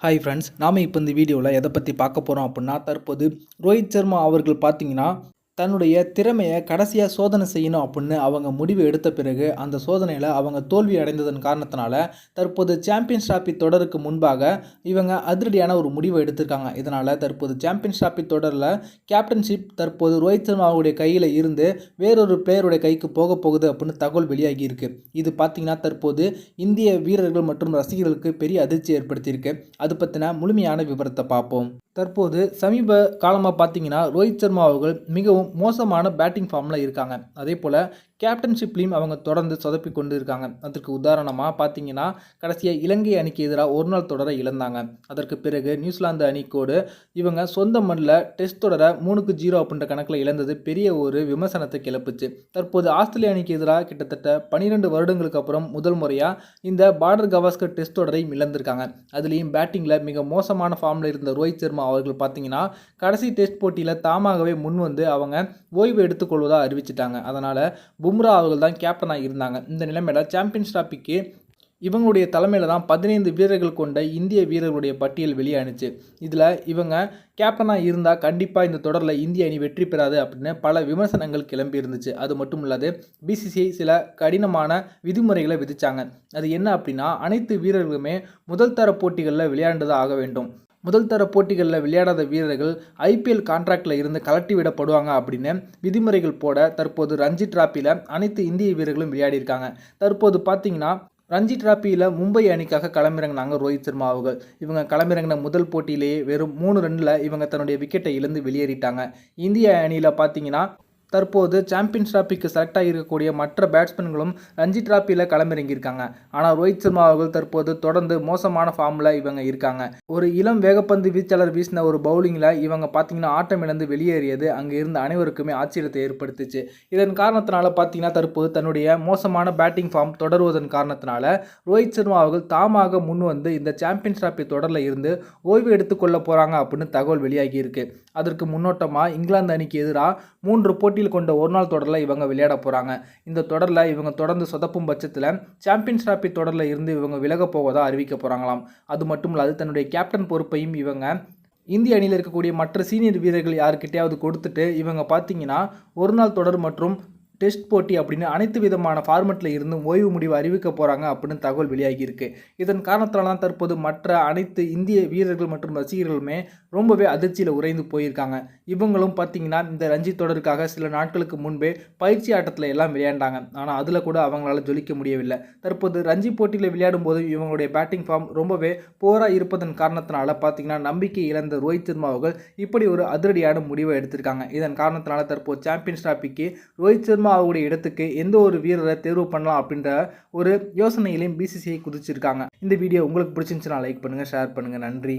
Hi friends, நாம் இப்போ இந்த வீடியோவில் எதை பற்றி பார்க்க போகிறோம் அப்படின்னா, தற்போது ரோஹித் சர்மா அவர்கள் பார்த்தீங்கன்னா தன்னுடைய திறமையை கடைசியாக சோதனை செய்யணும் அப்படின்னு அவங்க முடிவு எடுத்த பிறகு அந்த சோதனையில் அவங்க தோல்வி அடைந்ததன் காரணத்தினால தற்போது சாம்பியன்ஸ் டிராபி தொடருக்கு முன்பாக இவங்க அதிரடியான ஒரு முடிவை எடுத்திருக்காங்க. இதனால் தற்போது சாம்பியன்ஸ் டிராபி தொடரில் கேப்டன்ஷிப் தற்போது ரோஹித் சர்மாவுடைய கையில் இருந்து வேறொரு பிளேயருடைய கைக்கு போக போகுது அப்படின்னு தகவல் வெளியாகி இருக்கு. இது பார்த்தீங்கன்னா தற்போது இந்திய வீரர்கள் மற்றும் ரசிகர்களுக்கு பெரிய அதிர்ச்சி ஏற்படுத்தியிருக்கு. அது பற்றின முழுமையான விவரத்தை பார்ப்போம். தற்போது சமீப காலமாக பார்த்தீங்கன்னா ரோஹித் சர்மா அவர்கள் மிகவும் மோசமான பேட்டிங் ஃபார்மில் இருக்காங்க. அதே போல் கேப்டன்ஷிப்லேயும் அவங்க தொடர்ந்து சொதப்பி கொண்டு இருக்காங்க. அதற்கு உதாரணமாக பார்த்தீங்கன்னா கடைசியாக இலங்கை அணிக்கு எதிராக ஒரு நாள் தொடரை இழந்தாங்க. அதற்கு பிறகு நியூசிலாந்து அணிக்கோடு இவங்க சொந்த மண்ணில் டெஸ்ட் தொடரை 3-0 அப்படின்ற கணக்கில் இழந்தது பெரிய ஒரு விமர்சனத்தை கிளப்புச்சு. தற்போது ஆஸ்திரேலிய அணிக்கு எதிராக கிட்டத்தட்ட 12 வருடங்களுக்கு அப்புறம் முதல் முறையாக இந்த பார்டர் கவாஸ்கர் டெஸ்ட் தொடரையும் இழந்திருக்காங்க. அதுலேயும் பேட்டிங்கில் மிக மோசமான ஃபார்மில் இருந்த ரோஹித் சர்மா அவர்கள் பார்த்தீங்கன்னா கடைசி டெஸ்ட் போட்டியில் தாமாகவே முன் வந்து அவங்க ஓய்வு எடுத்துக்கொள்வதாக அறிவிச்சிட்டாங்க. அதனால் பும்ரா அவர்கள் தான் கேப்டனாக இருந்தாங்க. இந்த நிலைமையில் சாம்பியன்ஸ் டிராபிக்கு இவங்களுடைய தலைமையில் தான் 15 வீரர்கள் கொண்ட இந்திய வீரர்களுடைய பட்டியல் வெளியானுச்சு. இதில் இவங்க கேப்டனாக இருந்தால் கண்டிப்பாக இந்த தொடரில் இந்திய அணி வெற்றி பெறாது அப்படின்னு பல விமர்சனங்கள் கிளம்பி இருந்துச்சு. அது மட்டும் இல்லாது பிசிசிஐ சில கடினமான விதிமுறைகளை விதித்தாங்க. அது என்ன அப்படின்னா, அனைத்து வீரர்களுமே முதல் தர போட்டிகளில் விளையாண்டதாக ஆக வேண்டும். முதல் தர போட்டிகளில் விளையாடாத வீரர்கள் ஐபிஎல் கான்ட்ராக்டில் இருந்து கலட்டி விடப்படுவாங்க அப்படின்னு விதிமுறைகள் போட தற்போது ரஞ்சி டிராபியில் அனைத்து இந்திய வீரர்களும் விளையாடியிருக்காங்க. தற்போது பார்த்தீங்கன்னா ரஞ்சி டிராபியில் மும்பை அணிக்காக களமிறங்கினாங்க ரோஹித் சர்மா அவர்கள். இவங்க களமிறங்கின முதல் போட்டியிலேயே வெறும் 3 ரன்னில் இவங்க தன்னுடைய விக்கெட்டை இழந்து வெளியேறிட்டாங்க. இந்திய அணியில் பார்த்தீங்கன்னா தற்போது சாம்பியன்ஸ் டிராபிக்கு செலக்ட் ஆகியிருக்கக்கூடிய மற்ற பேட்ஸ்மேன்களும் ரஞ்சி டிராபியில் களமிறங்கியிருக்காங்க. ஆனால் ரோஹித் சர்மா அவர்கள் தற்போது தொடர்ந்து மோசமான ஃபார்மில் இவங்க இருக்காங்க. ஒரு இளம் வேகப்பந்து வீச்சாளர் வீசின ஒரு பவுலிங்கில் இவங்க பார்த்தீங்கன்னா ஆட்டம் இழந்து வெளியேறியது அங்கே இருந்த அனைவருக்குமே ஆச்சரியத்தை ஏற்படுத்துச்சு. இதன் காரணத்தினால பார்த்தீங்கன்னா தற்போது தன்னுடைய மோசமான பேட்டிங் ஃபார்ம் தொடருவதன் காரணத்தினால ரோஹித் சர்மா அவர்கள் தாமாக முன் வந்து இந்த சாம்பியன்ஸ் டிராபி தொடரில் இருந்து ஓய்வு எடுத்துக்கொள்ள போகிறாங்க அப்படின்னு தகவல் வெளியாகி இருக்கு. அதற்கு முன்னோட்டமாக இங்கிலாந்து அணிக்கு எதிராக 3 போட்டி கொண்ட ஒரு நாள் தொடரில் இவங்க விளையாட போகிறாங்க. இந்த தொடரில் இவங்க தொடர்ந்து சொதப்பும் பட்சத்தில் சாம்பியன்ஸ் டிராபி தொடரில் இருந்து இவங்க விலக போவதாக அறிவிக்க போகிறாங்களாம். அது மட்டும் இல்லாது தன்னுடைய கேப்டன் பொறுப்பையும் இவங்க இந்திய அணியில் இருக்கக்கூடிய மற்ற சீனியர் வீரர்கள் யாருக்கிட்டையாவது கொடுத்துட்டு இவங்க பார்த்தீங்கன்னா ஒரு நாள் தொடர் மற்றும் டெஸ்ட் போட்டி அப்படின்னு அனைத்து விதமான ஃபார்மெட்டில் இருந்தும் ஓய்வு முடிவு அறிவிக்க போகிறாங்க அப்படின்னு தகவல் வெளியாகியிருக்கு. இதன் காரணத்தால் தான் தற்போது மற்ற அனைத்து இந்திய வீரர்கள் மற்றும் ரசிகர்களுமே ரொம்பவே அதிர்ச்சியில் உறைந்து போயிருக்காங்க. இவங்களும் பார்த்தீங்கன்னா இந்த ரஞ்சி தொடருக்காக சில நாட்களுக்கு முன்பே பயிற்சி ஆட்டத்தில் எல்லாம் விளையாண்டாங்க. ஆனால் அதில் கூட அவங்களால ஜொலிக்க முடியவில்லை. தற்போது ரஞ்சி போட்டியில் விளையாடும் போது இவங்களுடைய பேட்டிங் ஃபார்ம் ரொம்பவே போராக இருப்பதன் காரணத்தினால பார்த்தீங்கன்னா நம்பிக்கை இழந்த ரோஹித் சர்மா அவர்கள் இப்படி ஒரு அதிரடியான முடிவை எடுத்திருக்காங்க. இதன் காரணத்தினால தற்போது சாம்பியன்ஸ் டிராபிக்கு ரோஹித் சர்மா அவருடைய இடத்துக்கு எந்த ஒரு வீரரை தேர்வு பண்ணலாம் அப்படின்ற ஒரு யோசனையிலையும் பிசிசிஐ குதிச்சிருக்காங்க. இந்த வீடியோ உங்களுக்கு பிடிச்சிருந்துச்சுன்னா லைக் பண்ணுங்கள், ஷேர் பண்ணுங்கள். நன்றி.